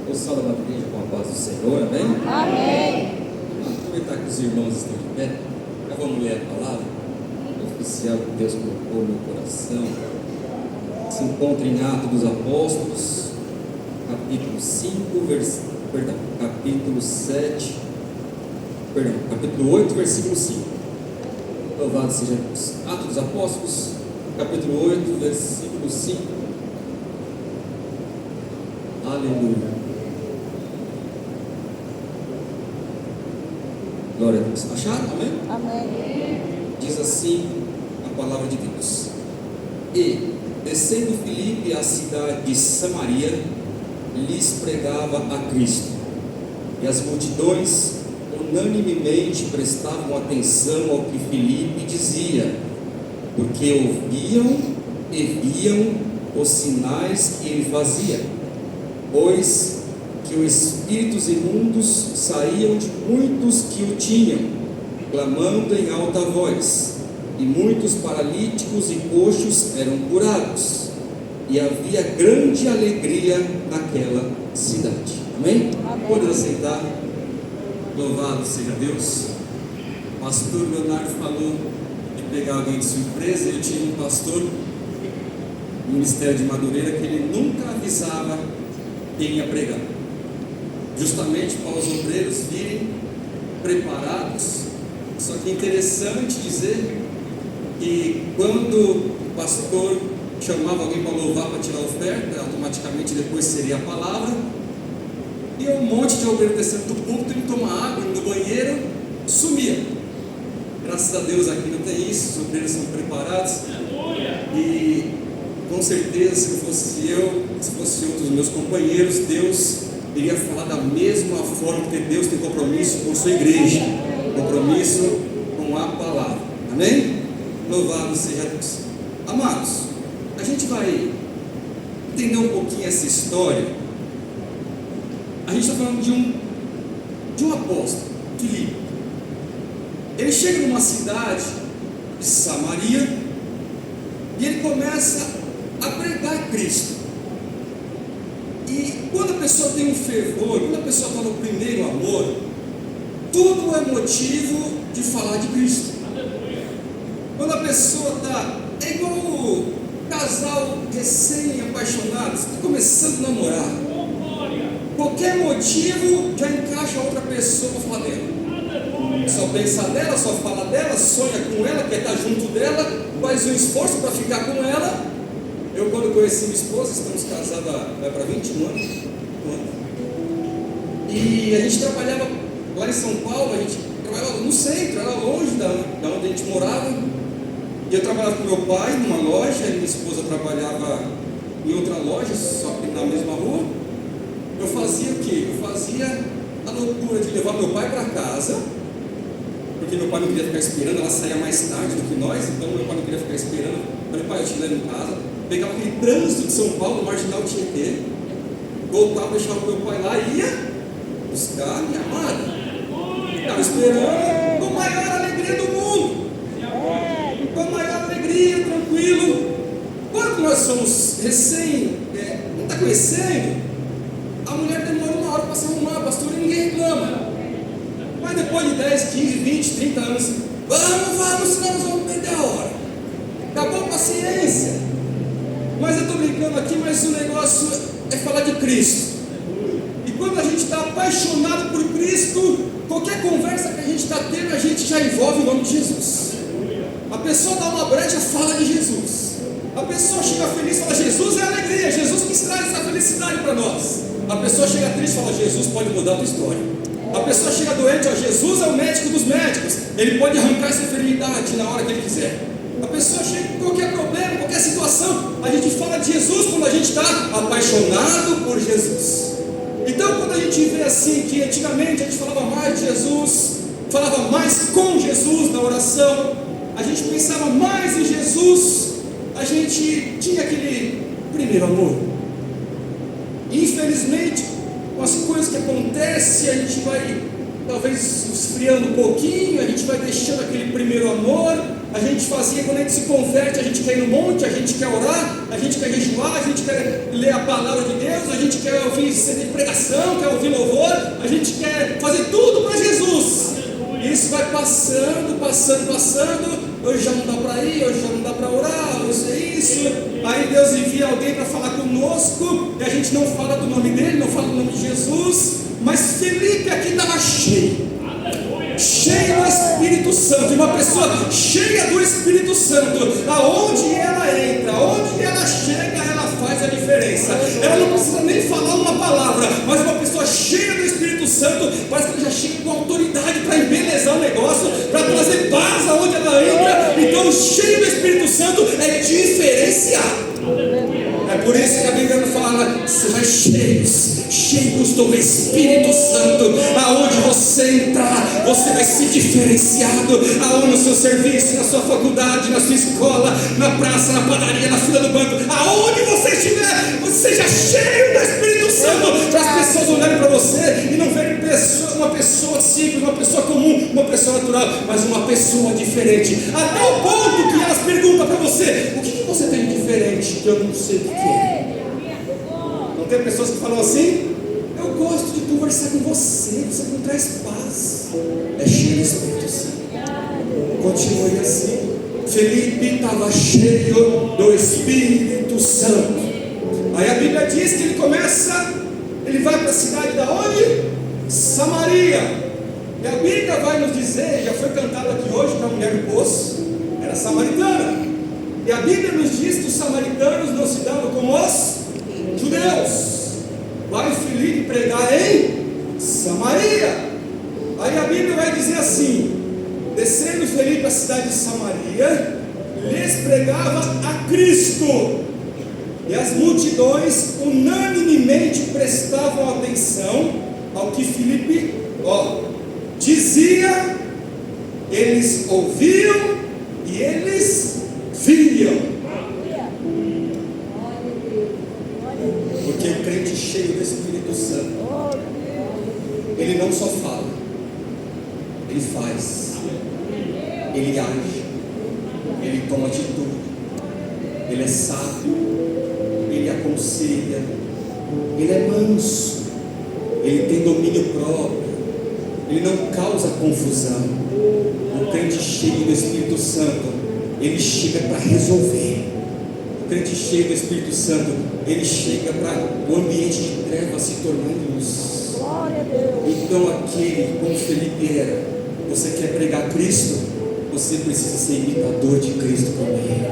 O salve da igreja com a paz do Senhor, amém? Amém. Vamos aproveitar que os irmãos estão de pé. Já vamos ler a palavra oficial que Deus colocou no meu coração. Se encontra em Atos dos Apóstolos, capítulo 5, capítulo 8, versículo 5. Louvado seja Deus. Atos dos Apóstolos, capítulo 8, versículo 5. Aleluia. Glória a Deus. Acharam? Amém? Amém. Diz assim a palavra de Deus. E, descendo Filipe à cidade de Samaria, lhes pregava a Cristo. E as multidões unanimemente prestavam atenção ao que Filipe dizia, porque ouviam e viam os sinais que ele fazia, pois que os espíritos imundos saíam de muitos que o tinham, clamando em alta voz, e muitos paralíticos e coxos eram curados, e havia grande alegria naquela cidade. Amém? Amém. Podemos sentar. Louvado seja Deus. O pastor Leonardo falou de pegar alguém de surpresa. Eu tinha um pastor no Ministério de Madureira que ele nunca avisava quem ia pregar, justamente para os obreiros virem preparados. Só que é interessante dizer que quando o pastor chamava alguém para louvar, para tirar a oferta, automaticamente depois seria a palavra, e um monte de obreiro descendo do púlpito, ele toma água, indo no banheiro, sumia. Graças a Deus aqui não tem isso, os obreiros são preparados. E com certeza, se fosse eu, se fosse outros dos meus companheiros, Deus iria falar da mesma forma, porque Deus tem compromisso com sua igreja, compromisso com a palavra. Amém? Louvado seja Deus. Amados, a gente vai entender um pouquinho essa história. A gente está falando de um apóstolo, Filipe. Ele chega numa cidade de Samaria e ele começa a pregar Cristo. E quando a pessoa tem um fervor, quando a pessoa está no primeiro amor, tudo é motivo de falar de Cristo. Quando a pessoa está, é igual o casal recém-apaixonado, está começando a namorar. Qualquer motivo já encaixa outra pessoa para falar dela. Só pensa nela, só fala dela, sonha com ela, quer estar junto dela, faz um esforço para ficar com ela. Eu, quando conheci minha esposa, estamos casados vai para 21 anos. E a gente trabalhava lá em São Paulo, a gente trabalhava no centro, era longe da onde a gente morava. E eu trabalhava com meu pai numa loja, e minha esposa trabalhava em outra loja, só que na mesma rua. Eu fazia o quê? Eu fazia a loucura de levar meu pai para casa, porque meu pai não queria ficar esperando, ela saía mais tarde do que nós, então meu pai não queria ficar esperando. Eu falei, pai, eu te levo em casa. Pegava aquele trânsito de São Paulo, marginal Tietê, voltava, deixava meu pai lá e ia buscar minha amada. Estava esperando com a maior alegria do mundo, com a maior alegria, tranquilo. Quando nós somos não está conhecendo, a mulher demora uma hora para se arrumar, pastor, e ninguém reclama. Mas depois de 10, 15, 20, 30 anos, vamos, senão nós vamos perder a hora. Acabou a paciência. Mas eu estou brincando aqui, mas o negócio é falar de Cristo. E quando a gente está apaixonado por Cristo, qualquer conversa que a gente está tendo, a gente já envolve o nome de Jesus. A pessoa dá uma brecha, fala de Jesus. A pessoa chega feliz e fala, Jesus é alegria, Jesus que traz essa felicidade para nós. A pessoa chega triste e fala, Jesus pode mudar a tua história. A pessoa chega doente, Jesus é o médico dos médicos, ele pode arrancar essa enfermidade na hora que ele quiser. A pessoa chega com qualquer problema, qualquer situação, a gente fala de Jesus quando a gente está apaixonado por Jesus. Então, quando a gente vê assim, que antigamente a gente falava mais de Jesus, falava mais com Jesus na oração, a gente pensava mais em Jesus, a gente tinha aquele primeiro amor. Infelizmente, com as coisas que acontecem, a gente vai talvez esfriando um pouquinho, a gente vai deixando aquele primeiro amor, a gente fazia quando a gente se converte. A gente quer ir no monte, a gente quer orar, a gente quer jejuar, a gente quer ler a palavra de Deus, a gente quer ouvir CD de pregação, quer ouvir louvor, a gente quer fazer tudo para Jesus. Isso vai passando. Hoje já não dá para ir, hoje já não dá para orar, hoje é isso. Aí Deus envia alguém para falar conosco, e a gente não fala do nome dele, não fala do nome de Jesus. Mas Felipe aqui estava cheio do Espírito Santo. E uma pessoa cheia do Espírito Santo, aonde ela entra, aonde ela chega, ela faz a diferença. Ela não precisa nem falar uma palavra, mas uma pessoa cheia do Espírito Santo, parece que ela já chega com autoridade para embelezar o negócio, para trazer paz aonde ela entra. Então, cheio do Espírito Santo é diferenciado. É por isso que a Bíblia fala: cheios do Espírito Santo. Aonde você entrar, você vai ser diferenciado. Aonde no seu serviço, na sua faculdade, na sua escola, na praça, na padaria, na fila do banco, aonde você estiver, você seja cheio do Espírito Santo, para as pessoas olharem para você e não verem uma pessoa simples, uma pessoa comum, uma pessoa natural, mas uma pessoa diferente. Até o ponto que elas perguntam para você: o que você tem de diferente que eu não sei o que é? Não tem pessoas que falam assim: eu gosto de conversar com você, você me traz paz. É cheio do Espírito Santo. Continue assim. Felipe estava cheio do Espírito Santo. Aí a Bíblia diz que ele vai para a cidade da onde? Samaria. E a Bíblia vai nos dizer, já foi cantado aqui hoje, que a mulher do poço era samaritana. E a Bíblia nos diz que os samaritanos não se davam com os judeus. Vai Filipe pregar em Samaria. Aí a Bíblia vai dizer assim: descendo Filipe à cidade de Samaria, lhes pregava a Cristo. E as multidões unanimemente prestavam atenção ao que Filipe dizia. Eles ouviam e eles viam. Porque o crente cheio do Espírito Santo, ele não só fala, ele faz, ele age, ele toma atitude, ele é sábio, ele aconselha, ele é manso, ele tem domínio próprio, ele não causa confusão. O crente cheio do Espírito Santo, ele chega para resolver. O crente cheio do Espírito Santo, ele chega para o ambiente de trevas se tornando luz. Então, aquele como Felipe era, você quer pregar Cristo, você precisa ser imitador de Cristo também.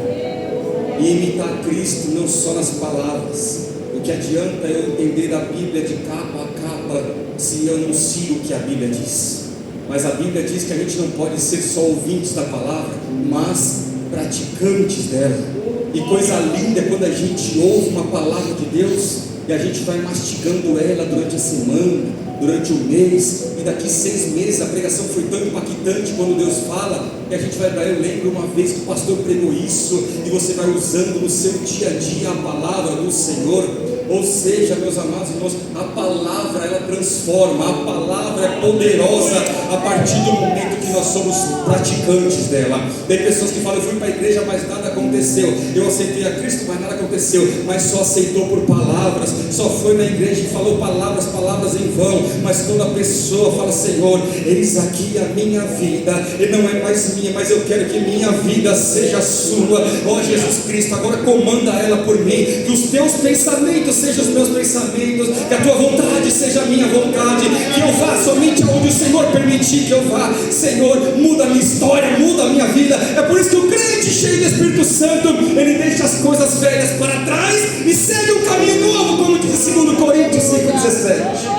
E imitar Cristo não só nas palavras. O que adianta eu entender a Bíblia de capa a capa se eu não sigo o que a Bíblia diz? Mas a Bíblia diz que a gente não pode ser só ouvintes da palavra, mas praticantes dela. E coisa linda é quando a gente ouve uma palavra de Deus e a gente vai mastigando ela durante a semana, durante o mês, e daqui 6 meses a pregação foi tão impactante quando Deus fala, e a gente vai para, eu lembro uma vez que o pastor pregou isso, e você vai usando no seu dia a dia a palavra do Senhor. Ou seja, meus amados irmãos, a palavra ela transforma, a palavra é poderosa a partir do momento que nós somos praticantes dela. Tem pessoas que falam: eu fui para a igreja, mas nada aconteceu, eu aceitei a Cristo, mas nada aconteceu, mas só aceitou por palavras, só foi na igreja e falou palavras em vão. Mas quando a pessoa fala: Senhor, eis aqui a minha vida, e não é mais minha, mas eu quero que minha vida seja sua, ó Jesus Cristo, agora comanda ela por mim, que os teus pensamentos sejam os meus pensamentos, que a tua vontade seja a minha vontade, que eu vá somente aonde o Senhor permitir que eu vá. Senhor, muda a minha história, muda a minha vida. É por isso que o crente cheio do Espírito Santo, ele deixa as coisas velhas para trás e segue um caminho novo, como diz 2 Coríntios 5,17.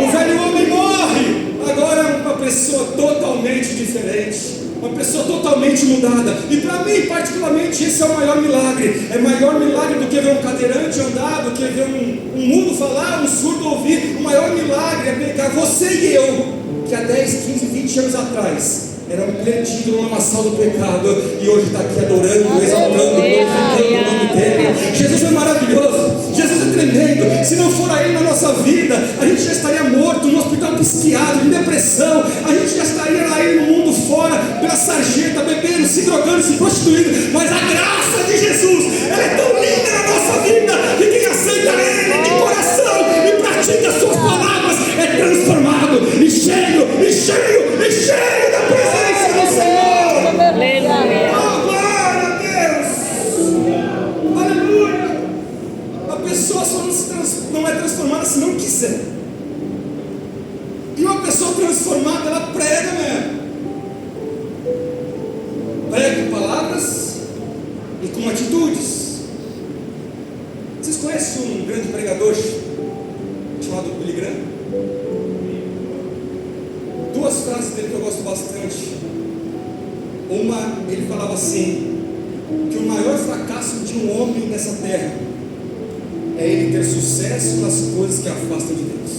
O velho homem morre, agora é uma pessoa totalmente diferente, uma pessoa totalmente mudada. E para mim particularmente esse é o maior milagre. É maior milagre do que ver um cadeirante andar, do que ver um mudo falar, um surdo ouvir. O maior milagre é pegar você e eu, que há 10, 15, 20 anos atrás era um perdido no lamaçal do pecado, e hoje está aqui adorando, exaltando, glorificando o nome dele. Jesus é maravilhoso, Jesus é tremendo. Se não for a ele na nossa vida, a gente já estaria morto no hospital psiquiátrico, em depressão, a gente já estaria aí no mundo fora, fora pela sarjeta, bebendo, se drogando, se prostituindo. Mas a graça de Jesus, ela é tão linda na nossa vida, que quem aceita Ele de coração e pratica as suas palavras é transformado e cheio da presença do Senhor. Aleluia. Oh, glória a Deus! Aleluia! A pessoa só não é transformada se não quiser. E uma pessoa transformada, ela prega mesmo. Prega com palavras e com atitudes. Vocês conhecem um grande pregador chamado Billy Graham? Duas frases dele que eu gosto bastante. Uma, ele falava assim, que o maior fracasso de um homem nessa terra é ele ter sucesso nas coisas que afastam de Deus.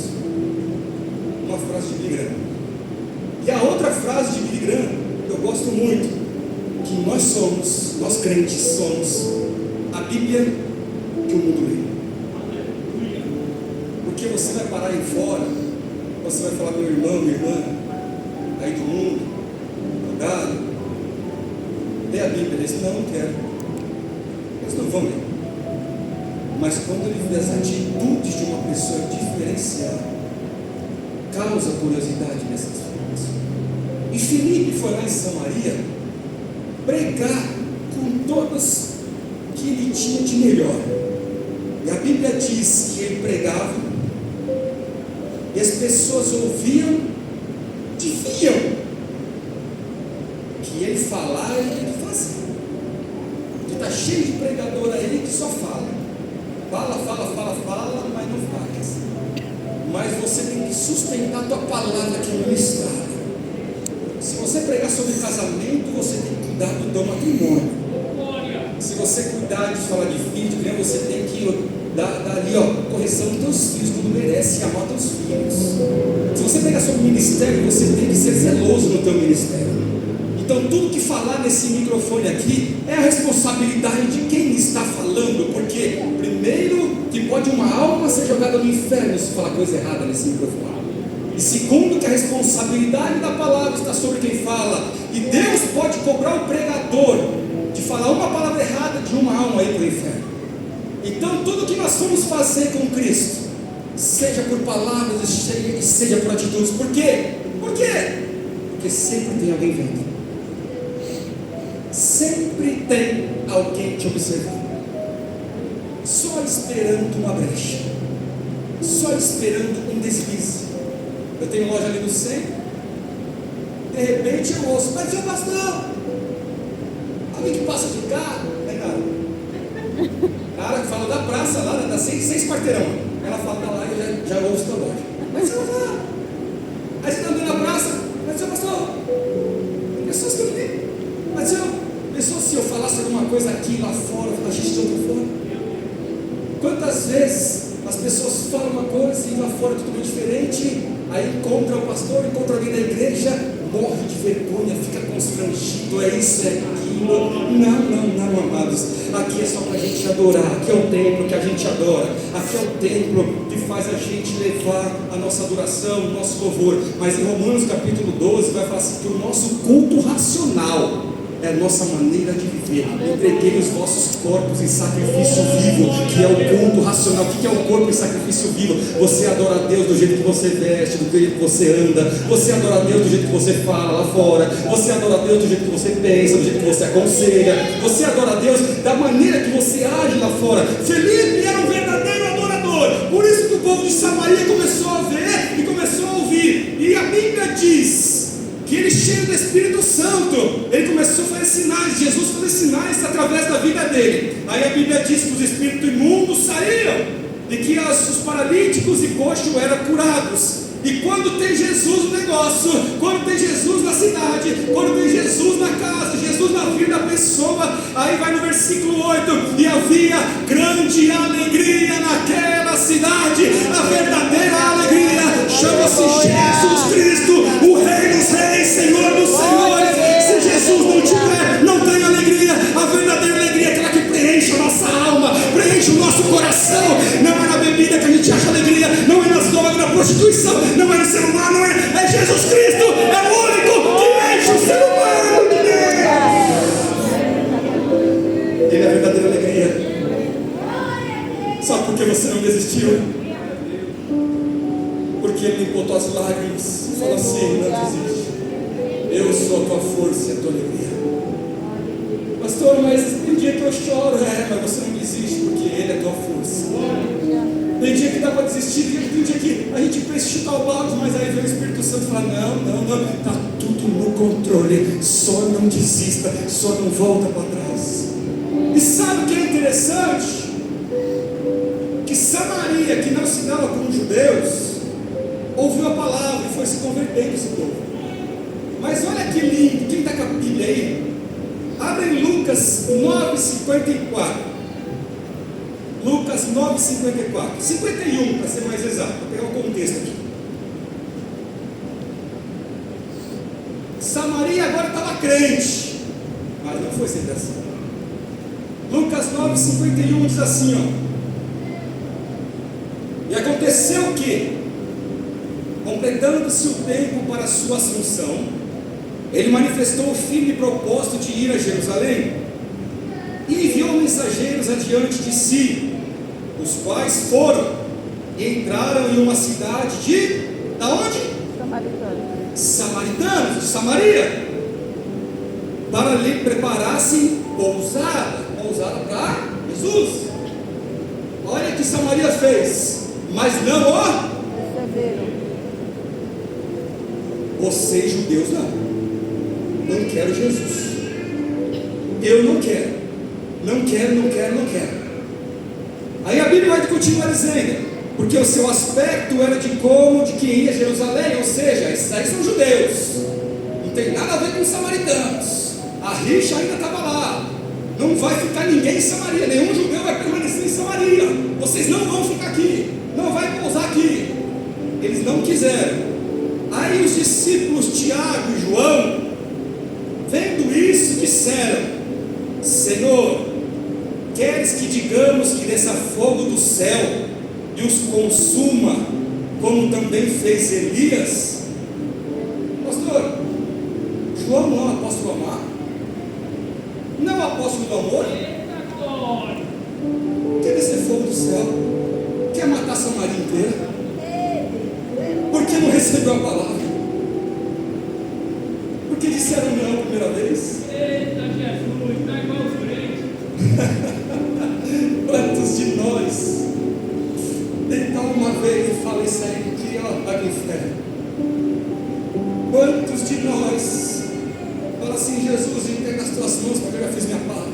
Uma frase de Billy Graham. E a outra frase de Billy Graham, eu gosto muito, que nós crentes somos a Bíblia que o mundo lê. Porque você vai parar aí fora, você vai falar, meu irmão, minha irmã, aí do mundo, cuidado, lê a Bíblia. Ele diz, não quero. Eles não vão ler. Mas quando ele vê as atitudes de uma pessoa diferenciada, causa curiosidade nessas vidas. E Filipe foi lá em Samaria pregar com todas que ele tinha de melhor. E a Bíblia diz que ele pregava e as pessoas ouviam, deviam que ele falar e ele fazia. Porque está cheio de pregador aí que só fala, mas não faz. Mas você tem que sustentar a tua palavra que é ministrada. Se você pregar sobre casamento, você tem que cuidar do teu matrimônio. Se você cuidar de falar de filho, de criança, você tem que dar ali, correção dos teus filhos quando merece e amar teus filhos. Se você pregar sobre ministério, você tem que ser zeloso no teu ministério. Então tudo que falar nesse microfone aqui é a responsabilidade de quem está falando, porque primeiro que pode uma alma ser jogada no inferno se falar coisa errada nesse microfone. E segundo, que a responsabilidade da palavra está sobre quem fala. E Deus pode cobrar o pregador de falar uma palavra errada de uma alma aí para o inferno. Então tudo que nós vamos fazer com Cristo, seja por palavras e seja por atitudes. Por quê? Porque sempre tem alguém vendo. Sempre tem alguém te observando, só esperando uma brecha, só esperando um deslize. Eu tenho loja ali no centro, de repente eu ouço, mas seu pastor, alguém que passa de carro, né, cara que fala da praça lá, dá 6 quarteirão, ela fala da lá e eu já ouço da loja, mas seu pastor, aí você está andando na praça, mas seu pastor, tem pessoas que eu não vi, mas se eu falasse alguma coisa aqui, lá fora, a gente de outra fora. Quantas vezes as pessoas falam uma coisa e lá fora é totalmente diferente, aí encontra o pastor, encontra alguém da igreja, morre de vergonha, fica constrangido, é isso, é aquilo. Não, amados, aqui é só para a gente adorar, aqui é o templo que a gente adora, aqui é o templo que faz a gente levar a nossa adoração, o nosso louvor. Mas em Romanos capítulo 12 vai falar assim, que o nosso culto racional é a nossa maneira de viver. Entreguei os vossos corpos em sacrifício vivo, que é o culto racional. O que é o corpo em sacrifício vivo? Você adora a Deus do jeito que você veste, do jeito que você anda. Você adora a Deus do jeito que você fala lá fora. Você adora a Deus do jeito que você pensa, do jeito que você aconselha. Você adora a Deus da maneira que você age lá fora. Felipe era um verdadeiro adorador. Por isso que o povo de Samaria começou a ver e começou a ouvir. E a Bíblia diz que ele, cheio do Espírito Santo, ele começou a fazer sinais. Jesus fez sinais através da vida dele. Aí a Bíblia diz que os espíritos imundos saíram e que os paralíticos e coxos eram curados. E quando tem Jesus no negócio, quando tem Jesus na cidade, quando tem Jesus na casa, Jesus na vida da pessoa, aí vai no versículo 8: e havia grande alegria naquela cidade. A verdadeira alegria chama-se Jesus Cristo, o Rei dos Reis, Senhor dos Senhores. Se Jesus não tiver, não tem alegria. A verdadeira alegria é aquela que preenche a nossa alma, preenche o nosso coração. Não é na bebida que a gente acha alegria, não é nas drogas, na prostituição, não é no ser humano, não é Jesus Cristo, é o único que enche o ser humano. porque Ele limpou tuas lágrimas. Fala assim: não desiste. Eu sou a tua força e a tua alegria. Pastor, mas tem dia que eu choro. Mas você não desiste, porque Ele é a tua força. Tem dia que dá para desistir, tem dia que a gente pensa em chutar o balde, mas aí vem o Espírito Santo e fala: não, está tudo no controle, só não desista, só não volta para trás. E sabe o que é interessante? Que Samaria, que não se dava com os judeus, ouviu a palavra e foi se convertendo esse povo. Mas olha que lindo, quem está com a Bíblia aí? Abre em Lucas 9,54. Lucas 9,54, 51 para ser mais exato, vou pegar o contexto aqui. Samaria agora estava crente, mas não foi sempre assim. Lucas 9,51 diz assim, e aconteceu que, completando-se o tempo para a sua assunção, ele manifestou o firme propósito de ir a Jerusalém, e enviou mensageiros adiante de si, os quais foram e entraram em uma cidade da onde? Samaritanos, de Samaria, para lhe preparassem pousada para Jesus. Olha o que Samaria fez, mas não receberam. Vocês judeus não quero Jesus, eu não quero. Não quero. Aí a Bíblia vai continuar dizendo, porque o seu aspecto era de quem ia a Jerusalém, ou seja, esses aí são judeus, não tem nada a ver com os samaritanos, a rixa ainda estava lá, não vai ficar ninguém em Samaria, nenhum judeu vai permanecer em Samaria, vocês não vão ficar aqui, não vai pousar aqui. Eles não quiseram. Aí os discípulos Tiago e João, vendo isso, disseram: Senhor, queres que digamos que desça fogo do céu e os consuma, como também fez Elias? Pastor, João não é o apóstolo amado? Não é o apóstolo do amor? Quer descer fogo do céu? Quer matar Samaria inteira? Por que não recebeu a palavra? Por que disseram não a primeira vez? Eita Jesus, está igual os crentes. Quantos de nós deitar uma vez e falar isso aí que vai para o inferno? Quantos de nós falam assim: Jesus, entrega as tuas mãos porque eu já fiz minha parte?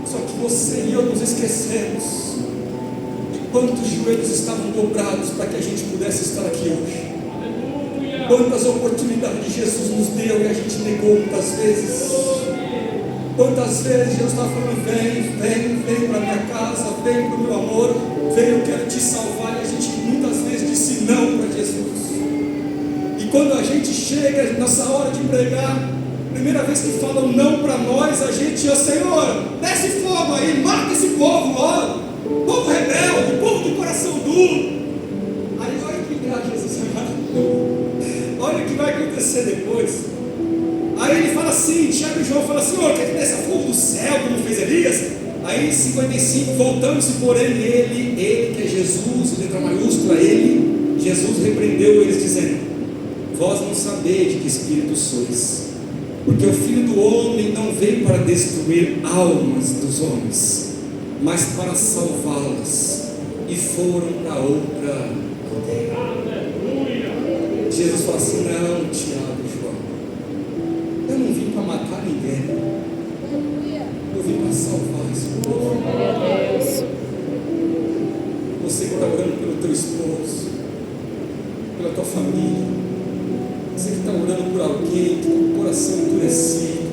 Só que você e eu nos esquecemos de quantos joelhos estavam dobrados para que a gente pudesse estar aqui hoje. Aleluia. Quantas oportunidades Jesus nos deu e a gente negou muitas vezes. Quantas vezes Jesus estava falando: vem para minha casa, vem para o meu amor, vem, eu quero te salvar, e a gente muitas vezes disse não para Jesus. E quando a gente chega nessa hora de pregar, primeira vez que falam não para nós, a gente: Senhor, desce fogo aí, mata esse povo logo, povo rebelde, povo de coração duro. Aí olha que graça, Jesus amado, olha o que vai acontecer depois. Aí ele fala assim, Tiago e João falam assim: quer que desça fogo do céu, como fez Elias? Aí 55, voltando-se porém ele que é Jesus, letra maiúscula, Jesus repreendeu eles dizendo: vós não sabeis de que espírito sois, porque o Filho do Homem não veio para destruir almas dos homens, mas para salvá-las. E foram para outra aldeia. Aleluia. Jesus fala assim: não, Tiago e João, eu não vim para matar ninguém, eu vim para salvar esse povo. Você que está orando pelo teu esposo, pela tua família, você que está orando por alguém que está com o coração endurecido,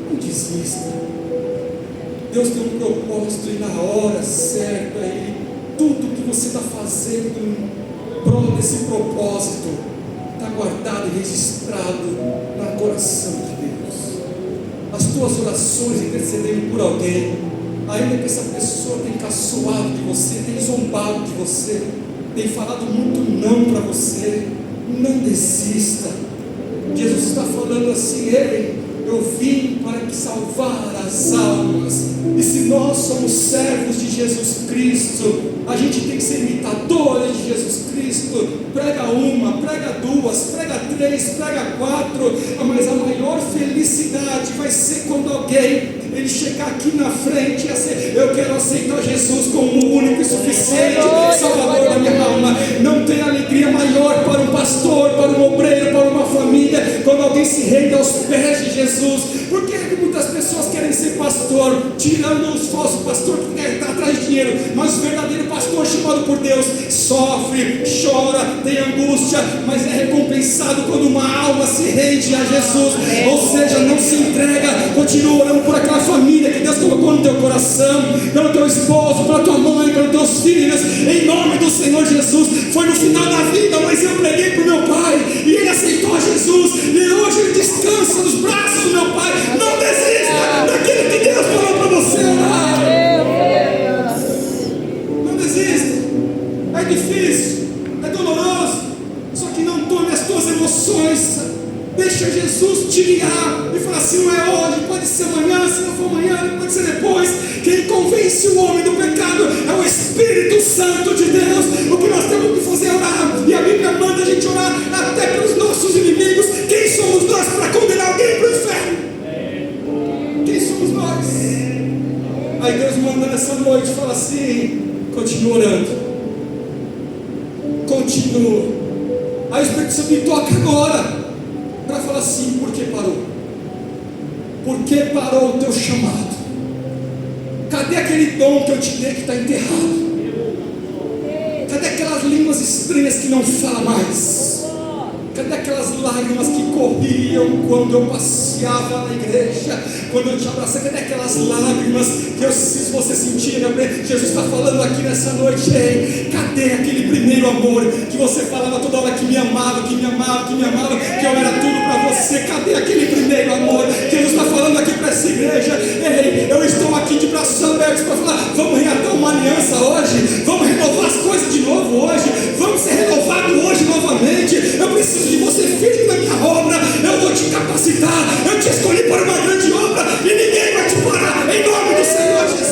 não desista. Deus tem um propósito, e na hora certa, tudo que você está fazendo em prol desse propósito está guardado e registrado no coração de Deus. As tuas orações intercedendo por alguém, ainda que essa pessoa tenha caçoado de você, tenha zombado de você, tenha falado muito não para você, não desista. Jesus está falando assim: ei, eu vim para que salvar as almas. E se nós somos servos de Jesus Cristo, a gente tem que ser imitadores de Jesus prega 2, prega 3, prega 4, mas a maior felicidade vai ser quando alguém ele chegar aqui na frente e dizer: eu quero aceitar Jesus como o único e suficiente Salvador da minha alma. Não tem alegria maior para um pastor, para um obreiro, para uma família, quando alguém se rende aos pés de Jesus. Por que muitas pessoas querem ser pastor, tirando os falsos pastores que querem estar atrás de dinheiro, mas o verdadeiro pastor chamado por Deus sofre, chora, tem angústia, mas é recompensado quando uma alma se rende a Jesus, ou seja, não se entrega, continua orando por aquela família que Deus colocou no teu coração, pelo teu esposo, pela tua mãe, pelos teus filhos, em nome do Senhor Jesus. Foi no final da vida, mas eu preguei para o meu pai, e ele aceitou a Jesus, e hoje ele descansa nos braços do meu pai. Não desista daquilo que Deus falou para você orar. Não desista. É difícil, é doloroso, só que não tome as tuas emoções. Deixa Jesus te guiar e falar assim: não é hoje, pode ser amanhã, se não for amanhã, pode ser depois. Quem convence o homem do pecado é o Espírito Santo de Deus. O que nós temos que fazer é orar, e a Bíblia manda a gente orar até pelos nossos inimigos. Quem somos nós para condenar alguém para o inferno? Quem somos nós? Aí Deus manda nessa noite, fala assim: continua orando, continua. Aí o Espírito Santo me toca agora para falar assim: por que parou? Por que parou o teu chamado? Cadê aquele dom que eu te dei que está enterrado? Cadê aquelas línguas estranhas que não falam mais? Cadê aquelas lágrimas que corriam quando eu passeava na igreja, quando eu te abracei? Cadê aquelas lágrimas que eu, se você sentia, Jesus está falando aqui nessa noite. Ei, cadê aquele primeiro amor que você falava toda hora que me amava, que me amava, que me amava, que eu era tudo para você? Cadê aquele primeiro amor? Jesus está falando aqui para essa igreja. Ei, eu estou aqui de braços abertos para falar: vamos reatar uma aliança hoje, vamos renovar as coisas de novo hoje, vamos ser renovados hoje novamente. Eu preciso de você firme na minha obra, eu vou te capacitar, eu te escolhi para uma grande obra e ninguém vai te parar, em nome do Senhor Jesus.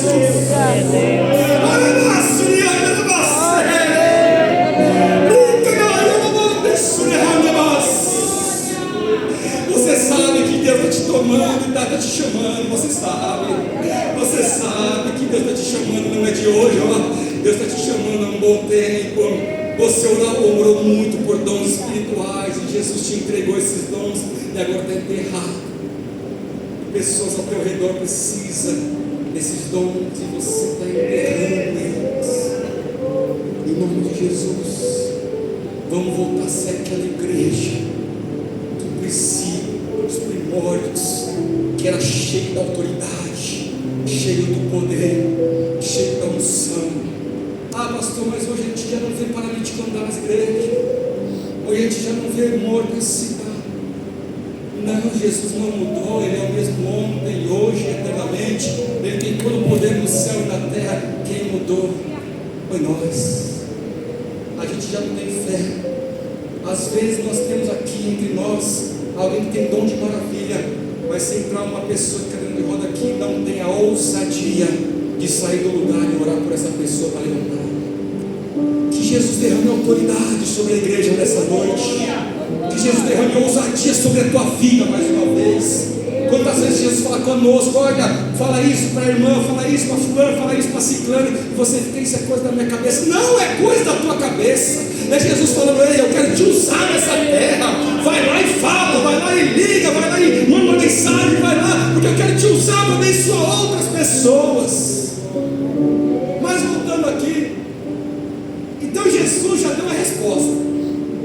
Você sabe que Deus está te tomando e está te chamando, você sabe que Deus está te chamando, não é de hoje, ó. Deus está te chamando há um bom tempo. Você orou muito por dons espirituais e Jesus te entregou esses dons e agora está enterrado. Pessoas ao teu redor precisam desses dons e você está enterrando eles. Em nome de Jesus, vamos voltar a ser aquela igreja do princípio, dos primórdios, que era cheio da autoridade, cheio do poder, cheio da unção. Ah, pastor, mas hoje a gente já não vê paralítico andar nas igrejas, hoje a gente já não vê morto ressuscitar. Não, Jesus não mudou, Ele é o mesmo ontem, hoje, eternamente. Ele tem todo o poder no céu e na terra. Quem mudou foi nós. A gente já não tem fé. Às vezes nós temos aqui entre nós alguém que tem dom de maravilha, mas se entrar uma pessoa de cadeira de roda aqui, não tem a ousadia de sair do lugar e orar por essa pessoa para levantar. Que Jesus derrame autoridade sobre a igreja nessa noite. Que Jesus derrame ousadia sobre a tua vida mais uma vez. Quantas vezes Jesus fala conosco: olha, fala isso para a irmã, fala isso para fulano, fala isso para ciclano, e você fica: isso é coisa da minha cabeça. Não é coisa da tua cabeça, é Jesus falando: ei, eu quero te usar nessa terra. Vai lá e fala, vai lá e liga, vai lá e manda uma mensagem, vai lá, porque eu quero te usar para abençoar outras pessoas. Mas voltando aqui, então Jesus já deu a resposta.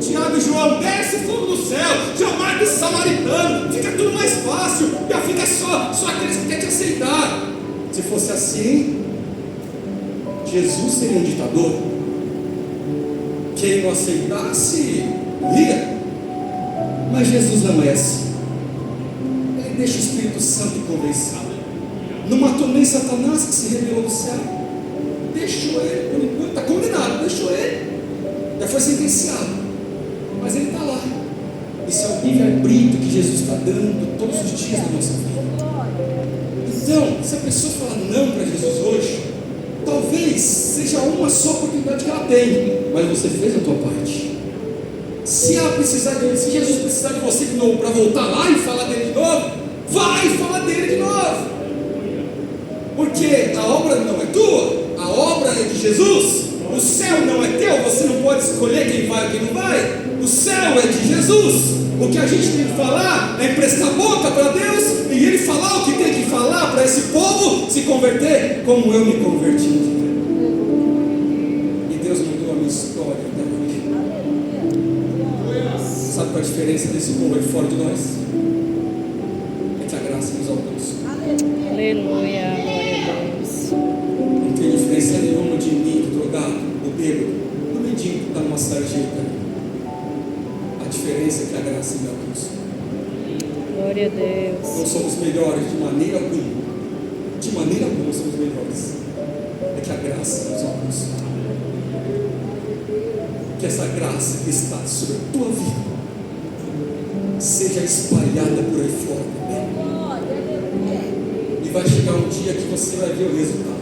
Tiago e João: desce fogo do céu, já mata esse samaritano, fica tudo mais fácil, já fica só aqueles que querem te aceitar. Se fosse assim, Jesus seria um ditador. Quem não aceitasse, ia. Mas Jesus não é assim. Ele deixa o Espírito Santo convencer. Não matou nem Satanás, que se rebelou do céu. Deixou ele, por enquanto, está condenado, deixou ele. Já foi sentenciado. Mas ele está lá. Esse é o livre-arbítrio que Jesus está dando todos os dias da nossa vida. Então, se a pessoa falar não para Jesus hoje, talvez seja uma só oportunidade que ela tem, mas você fez a tua parte. Se Jesus precisar de você de novo para voltar lá e falar dele de novo, vai falar dele de novo. Porque a obra não é tua, a obra é de Jesus. O céu não é teu, você não pode escolher quem vai e quem não vai. O céu é de Jesus. O que a gente tem que falar é emprestar boca para Deus e Ele falar o que tem que falar para esse povo se converter, como eu me converti. E Deus mudou a minha história até hoje. Sabe qual é a diferença desse povo aí fora de nós? É que a graça nos alcançou. Aleluia, glória a Deus. Não tem diferença nenhuma de mim, do drogado, do bêbado, do mendigo que está numa sarjeta. A diferença é que a graça me alcançou. Glória a Deus. Não somos melhores de maneira alguma. De maneira alguma somos melhores. É que a graça nos alcançou. Que essa graça que está sobre a tua vida seja espalhada por aí fora. E vai chegar um dia que você vai ver o resultado.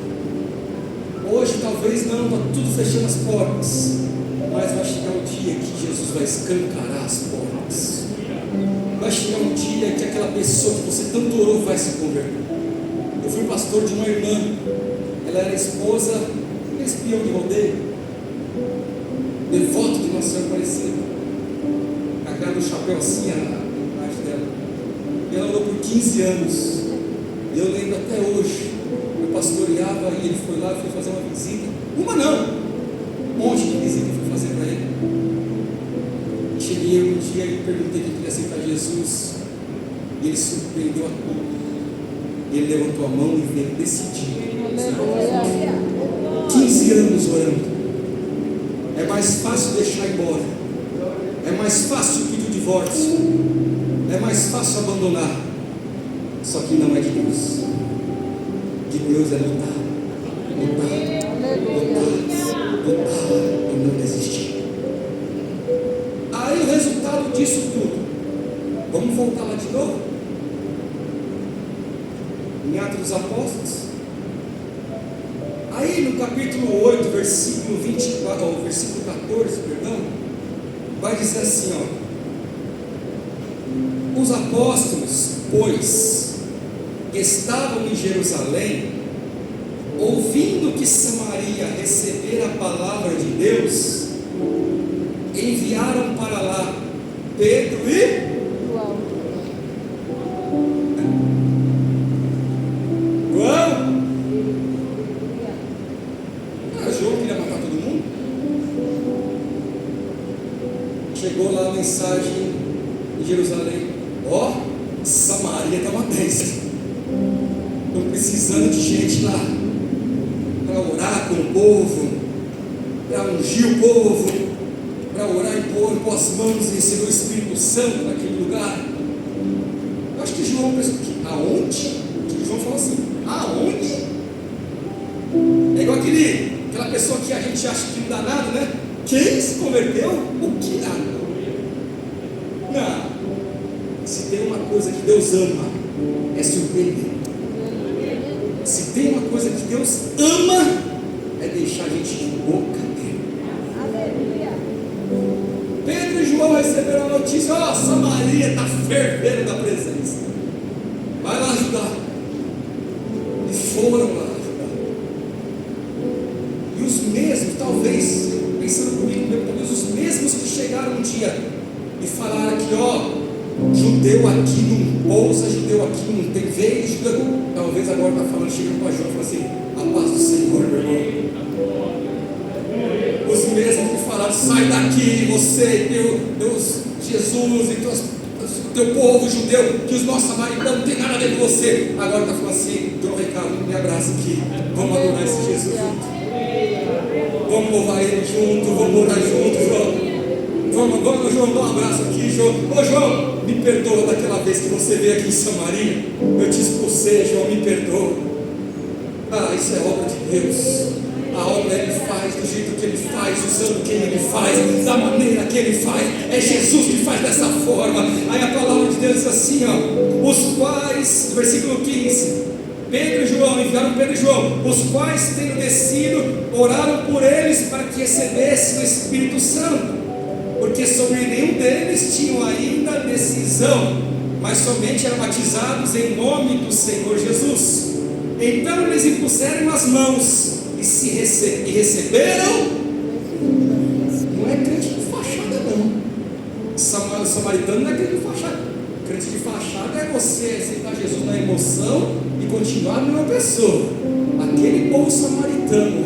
Hoje talvez não, está tudo fechando as portas. Mas vai chegar um dia que Jesus vai escancarar as portas. Vai chegar um dia que aquela pessoa que você tanto orou vai se converter. Eu fui pastor de uma irmã. Ela era esposa de um espião de rodeio, devoto de Nossa Senhora Aparecida, cagando o chapéu assim na imagem dela. E ela orou por 15 anos. E eu lembro até hoje. Eu pastoreava e ele foi lá e foi fazer uma visita. Uma não, um monte de visita eu fui fazer para ele. Cheguei um dia e perguntei que queria aceitar Jesus. E ele surpreendeu a todos. Ele levantou a mão e veio decidido. 15 anos orando. É mais fácil deixar embora. É mais fácil pedir o divórcio. É mais fácil abandonar. Só que não é de Deus. De Deus é lutar. Lutar e não desistir. Aí o resultado disso tudo, vamos voltar lá de novo em Atos dos Apóstolos. Aí no capítulo 8, versículo 24, ou versículo 14, perdão, vai dizer assim, ó: os apóstolos, pois, que estavam em Jerusalém, ouvindo que Samaria recebera a palavra de Deus, enviaram para lá Pedro e João. João queria matar todo mundo. Chegou lá a mensagem em Jerusalém: ó, Samaria está uma bênção. Estão precisando de gente lá para orar com o povo, para ungir o povo, para orar e pôr as mãos e receber o Espírito Santo naquele lugar. Eu acho que João pensou que aonde? Que João falou assim: aonde? É igual aquela pessoa que a gente acha que não dá nada, né? Quem se converteu? O que? Não. Se tem uma coisa que Deus ama, é surpreender. Se tem uma coisa que Deus ama, é deixar a gente de boca dele. Pedro e João receberam a notícia: ó, Samaria está fervendo da presença. Vai lá ajudar. E foram lá ajudar. E os mesmos, talvez, pensando comigo mesmo, talvez os mesmos que chegaram um dia e falaram aqui: ó, judeu aqui não pousa, judeu aqui não tem vez, judeu. Talvez agora está falando, chegando para João e falando assim: a paz do Senhor, meu irmão. Os mesmos que falaram: sai daqui, você, Deus, Jesus e teu povo judeu, que os nossos samaritanos não tem nada a ver com você. Agora está falando assim: João Ricardo, me abraça aqui, vamos adorar esse Jesus junto, vamos louvar ele junto, vamos orar junto, João. Vamos, João, dá um abraço aqui, João. Ô, João, me perdoa daquela vez que você veio aqui em Samaria. Eu te expulsei, João, me perdoa. Ah, isso é obra de Deus. A obra ele faz do jeito que ele faz, usando quem ele faz, da maneira que ele faz. É Jesus que faz dessa forma. Aí a palavra de Deus diz assim, ó: os quais, versículo 15, Pedro e João, enviaram Pedro e João, os quais, tendo descido, oraram por eles para que recebessem o Espírito Santo. porque sobre nenhum deles tinham ainda decisão, mas somente eram batizados em nome do Senhor Jesus. Então eles impuseram as mãos e receberam. Não é crente de fachada, não. O samaritano não é crente de fachada. Crente de fachada é você aceitar Jesus na emoção e continuar numa pessoa. Aquele povo samaritano,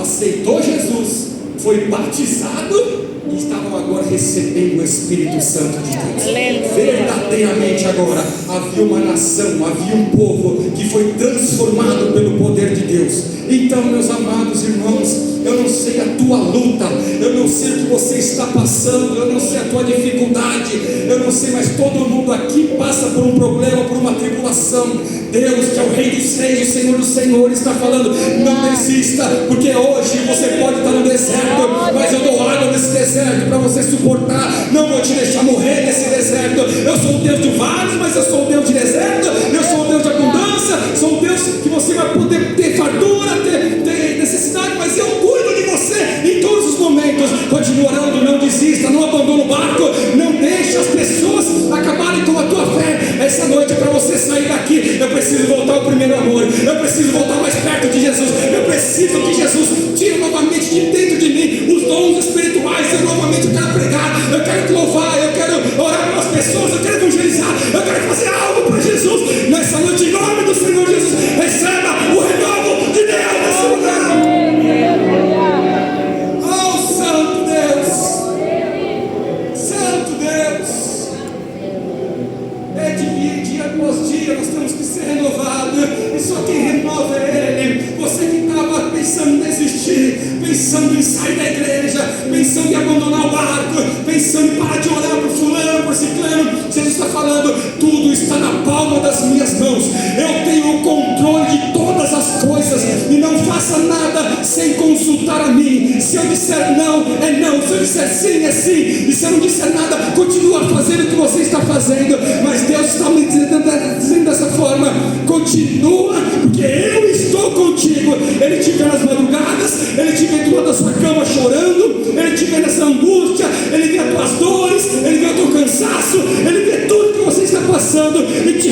aceitou Jesus, foi batizado e estavam agora recebendo o Espírito Santo de Deus. Aleluia. Verdadeiramente agora havia uma nação, havia um povo que foi transformado pelo poder de Deus. Então, meus amados irmãos, eu não sei a tua luta, eu não sei o que você está passando, eu não sei a tua dificuldade, eu não sei, mas todo mundo aqui passa por um problema, por uma tribulação. Deus, que é o Rei dos Reis, o Senhor dos Senhores, está falando: não desista, porque hoje você pode estar no deserto, mas eu dou água nesse deserto para você suportar. Não vou te deixar morrer nesse deserto. Eu sou o Deus de vales, mas eu sou o Deus de deserto. Eu sou o Deus de abundância, sou o Deus que você vai poder ter fartura, ter necessidade, mas eu cuido de você em todos os momentos. Continue orando, não desista, não abandone o barco, não deixe as pessoas acabarem com a tua fé. Essa noite é para você sair daqui. Eu preciso voltar ao primeiro amor, eu preciso voltar mais perto de Jesus, eu preciso que Jesus tire novamente de dentro de mim os dons espirituais. Eu novamente quero pregar, eu quero te louvar, eu quero orar pelas pessoas, eu quero evangelizar, eu quero fazer algo para Jesus nessa noite, em nome do Senhor Jesus. Receba o renovo de Deus nesse lugar. Oh, Santo Deus, Santo Deus. É dia após dia nós temos que ser renovados, e só quem renova é Ele. Você que estava pensando em desistir, pensando em sair da igreja, pensando em abandonar o barco, pensando em parar de orar por fulano, por ciclano, Jesus está falando: tudo está na palma das minhas mãos. Eu tenho o controle de todas as coisas, e não faça nada sem consultar a mim. Se eu disser não, é não. Se eu disser sim, é sim. E se eu não disser nada, continua fazendo o que você está fazendo. Mas Deus está me dizendo dessa forma: continua, porque eu estou contigo. Ele te vê nas madrugadas, Ele te vê do lado da sua cama chorando, Ele te vê nessa angústia, Ele vê as tuas dores, Ele vê o teu cansaço, Ele vê tudo que você está passando e te